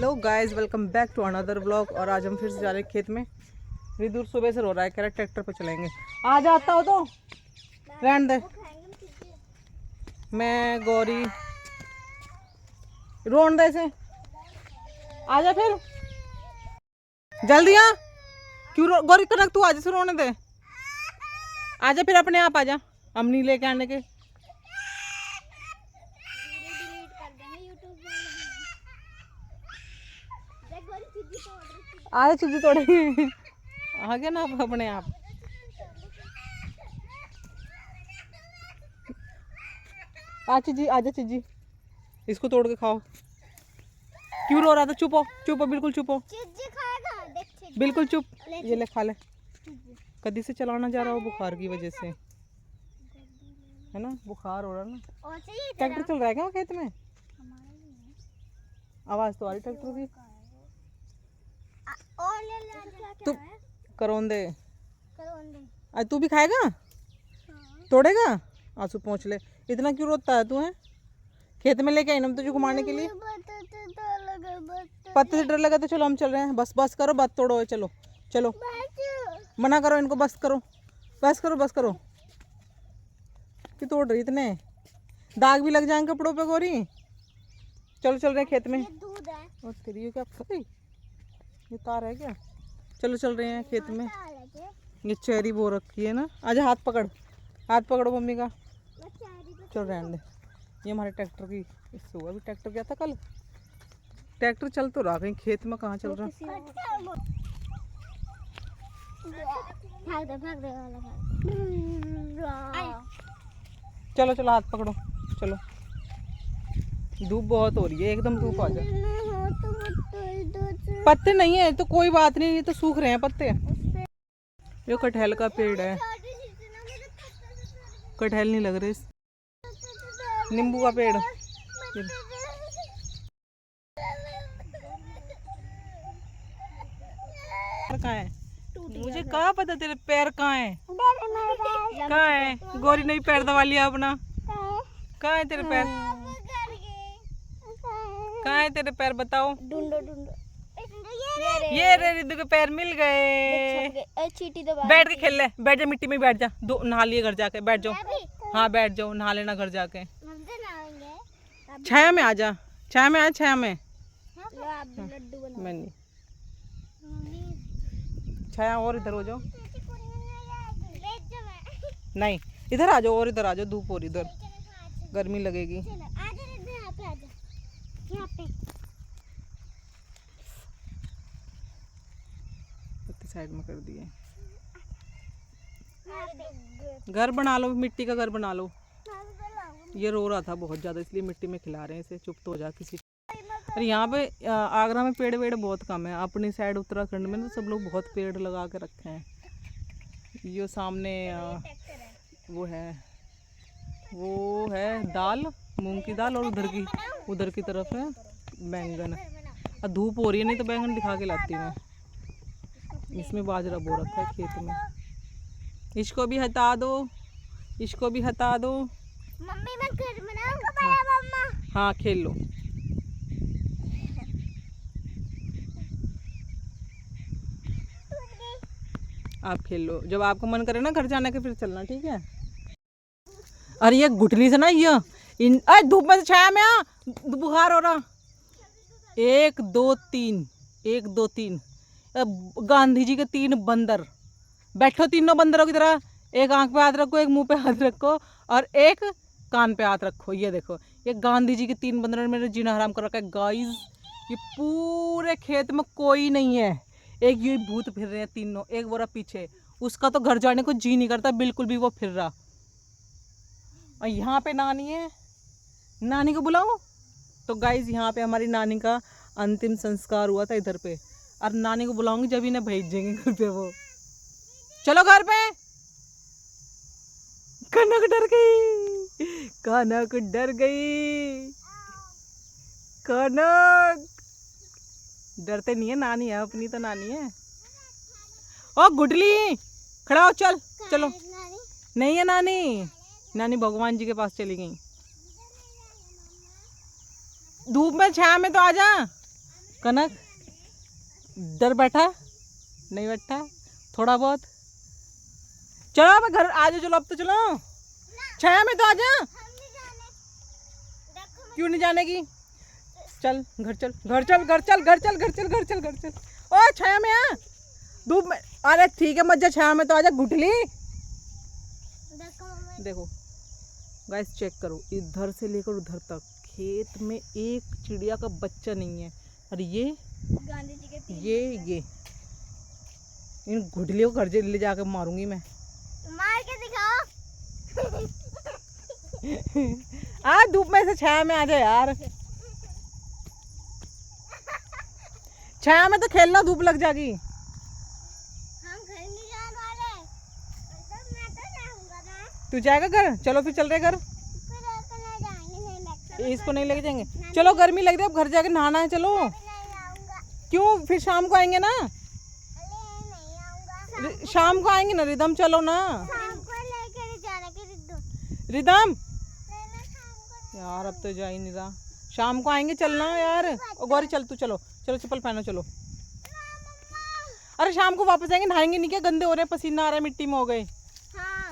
Hello guys, welcome back to another vlog. और आज हम फिर से जा रहे हैं खेत में। इतनी दूर सुबह से रो रहा है, कह रहा ट्रैक्टर पर चलेंगे। आ जाता हो तो रहने दे। मैं गौरी रोन दे से आजा फिर जल्दी आ। क्यों गौरी कनक तू आज से रोने दे। आजा फिर अपने आप आजा, हम नहीं लेके आने के। आजा चीज़ी तोड़े आ गया ना अपने आप। आ चीज़ी, आजा चीज़ी, इसको तोड़ के खाओ। क्यों रो रहा था? चुप हो, चुप हो, बिल्कुल चुप हो, बिल्कुल चुप। ये ले खा ले। कदी से चलाना जा रहा हो बुखार की वजह से, है ना? बुखार हो रहा ना। ट्रैक्टर चल रहा है क्या खेत में? आवाज तो आ रही ट्रैक्टर की। तू करौंदे आज तू भी खाएगा? तोड़ेगा? आंसू पहुँच ले। इतना क्यों रोता है तू? है खेत में लेके आई ना तुझे घुमाने के लिए। पत्ते से डर लगा तो चलो हम चल रहे हैं। बस बस करो, बात तोड़ो। चलो चलो, मना करो इनको, बस करो, बस करो, बस करो। क्यों तोड़ रही? इतने दाग भी लग जाएंगे कपड़ों पे गोरी। चलो चल रहे हैं खेत में। और तेरी ये क्या गई? ये तार है क्या? चलो चल रहे हैं खेत में। ये चेरी बो रखी है ना। आजा हाथ पकड़, हाथ पकड़ो मम्मी का। चल रहने दे। ये हमारे ट्रैक्टर की सुबह भी ट्रैक्टर गया था कल। ट्रैक्टर चल तो रहा, कहीं खेत में कहाँ चल रहा। चलो चलो हाथ पकड़ो, चलो। धूप बहुत हो रही है, एकदम धूप आ जाए। पत्ते नहीं है तो कोई बात नहीं, ये तो सूख रहे हैं पत्ते। ये कटहल का पेड़ है। कटहल नहीं लग रहे। नींबू का पेड़। कहाँ है? मुझे कहाँ पता तेरे पैर कहाँ है? कहाँ है? गौरी ने भी पैर दबा लिया अपना। कहाँ है तेरे पैर? कहाँ है तेरे पैर? बताओ। ढूंढो ढूंढो। ये रे रिद्धू के पैर मिल गए। बैठ के खेल ले, बैठ जा मिट्टी में, बैठ जा। दो नहा लिए घर जाके, बैठ जाओ। हाँ बैठ जाओ, नहा लेना घर जाके। छाया में आ जा, छाया में आ, छाया में। मैं नहीं छाया। और इधर हो जाओ। नहीं इधर आ जाओ, और इधर आ जाओ। धूप हो रही इधर, गर्मी लगेगी। साइड में कर दिए। घर बना लो, मिट्टी का घर बना लो। ये रो रहा था बहुत ज्यादा, इसलिए मिट्टी में खिला रहे हैं इसे। चुप तो हो जा किसी। और यहाँ पे आगरा में पेड़ वेड़ बहुत कम है। अपनी साइड उत्तराखंड में तो सब लोग बहुत पेड़ लगा के रखे हैं। ये सामने वो है दाल, मूंग की दाल। और उधर की तरफ है बैंगन। और धूप हो रही है, नहीं तो बैंगन दिखा के लाती मैं। इसमें बाजरा बो रखा है खेत में। इसको भी हटा दो, इसको भी हटा दो। मम्मी मैं घर बनाऊं? हाँ खेल लो। आप खेल लो, जब आपको मन करे ना घर जाने के फिर चलना, ठीक है? अरे ये गुठली से ना, ये धूप में से छाया में आ, बुखार हो रहा। 1 2 3, 1 2 3। गांधी जी के 3 बंदर। बैठो तीनों बंदरों की तरह। एक आंख पे हाथ रखो, एक मुंह पे हाथ रखो, और एक कान पे हाथ रखो। ये देखो, ये गांधी जी के 3 बंदरों ने मेरे जीना हराम कर रखा है गाइस। ये पूरे खेत में कोई नहीं है। एक ये भूत फिर रहे हैं तीनों। एक बोरा पीछे, उसका तो घर जाने को जी नहीं करता बिल्कुल भी, वो फिर रहा। और यहाँ पे नानी है, नानी को बुलाओ। तो गाइस यहाँ पे हमारी नानी का अंतिम संस्कार हुआ था इधर पे। और नानी को बुलाऊंगी जब इन्हें भेजेंगे घर पे। वो चलो घर पे। कनक डर गई, कनक डर गई। कनक डरते नहीं है, नानी है अपनी, तो नानी है। ओ गुडली खड़ा हो, चल चलो। नहीं है नानी, नानी भगवान जी के पास चली गई। धूप में छाया में तो आजा। कनक डर बैठा नहीं बैठा थोड़ा बहुत। चलो अब घर आ जाओ, चलो अब तो चलो, छाया में तो आ जा। क्यों नहीं जाने की? चल घर चल, घर चल, घर चल, घर चल, घर चल, घर चल, घर चल। ओ छाया में आ, धूप में। अरे ठीक है मत जा, छाया में तो आ जा। गुठली देखो गाइस, चेक करो, इधर से लेकर उधर तक खेत में एक चिड़िया का बच्चा नहीं है। और ये गांधी जी के ये इन गुठलियों को घर ले जाकर मारूंगी मैं। मार के दिखाओ। आ धूप में से छाया में आ जा यार, छाया में तो खेलना, धूप लग जाएगी। हम घर नहीं जाने वाले, मतलब मैं तो जाऊंगा ना। तू जाएगा घर? चलो फिर चल रहे घर। फिर आपको नहीं जाएंगे, नहीं लगता। इसको नहीं लेके जाएंगे, चलो गर्मी लग रही है, अब घर जाके नहाना है। चलो नहीं आऊंगा। क्यों? फिर शाम को आएंगे ना, अरे नहीं आऊंगा। शाम को आएंगे ना। रिदम चलो ना, शाम को लेकर जाने के रिद्धू। रिदम लेना शाम को। यार अब तो जा ही नहीं रहा। शाम को आएंगे, चलना यार। ओ गौरी चल, तू चलो, चलो चप्पल पहनो, चलो। अरे शाम को वापस आएंगे, नहाएंगे नहीं क्या? गंदे हो रहे हैं, पसीना आ रहा है, मिट्टी में हो गए। हाँ